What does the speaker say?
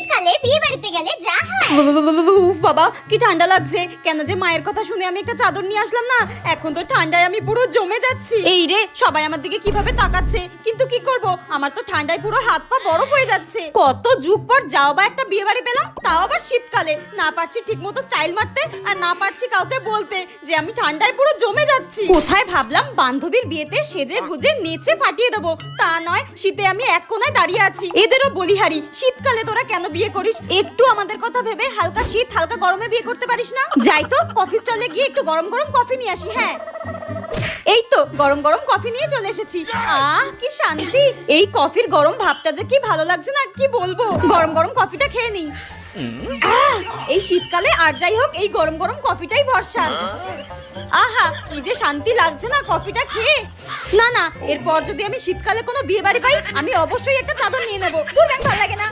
শীতকালে বিয়ে বাড়িতে গেলে যা হয়। বাবা কি ঠান্ডা লাগছে, কেন যে মায়ের কথা শুনে আমি একটা চাদর নিয়ে আসলাম না, এখন তো ঠান্ডায় আমি পুরো জমে যাচ্ছি। এই রে, সবাই আমার দিকে কিভাবে তাকাচ্ছে, কিন্তু কি করব, আমার তো ঠান্ডায় পুরো হাত পা বরফ হয়ে যাচ্ছে। কত যুগ পর যাও বা একটা বিয়ে বাড়ি পেলাম, তাও আবার শীতকালে। না পারছি ঠিকমতো স্টাইল মারতে, আর না পারছি কাউকে বলতে যে আমি ঠান্ডায় পুরো জমে যাচ্ছি। কোথায় ভাবলাম বান্ধবীর বিয়েতে সেজে গুজে নেচে ফাটিয়ে দেবো, তা নয়, শীতে আমি এক কোনায় দাঁড়িয়ে আছি। এদেরও বলিহারি, শীতকালে তোরা কেন বিয়ে করিস, একটু আমাদের কথা ভেবে হালকা শীত হালকা গরমে বিয়ে করতে পারিস না? যাই তো কফি স্টলে গিয়ে একটু গরম গরম কফি নিয়ে আসি। হ্যাঁ, এই তো গরম গরম কফি নিয়ে চলে এসেছি। আহ কি শান্তি, এই কফির গরম ভাবটা যে কি ভালো লাগছে না, কি বলবো। গরম গরম কফিটা খেয়ে নিই। এই শীতকালে আর যাই হোক, এই গরম গরম কফিটাই ভরসা। আহা কি যে শান্তি লাগছে না কফিটা খেয়ে। না না, এরপর যদি আমি শীতকালে কোনো বিয়ে বাড়ি পাই, আমি অবশ্যই একটা চাদর নিয়ে নেবো। ভালো লাগে না।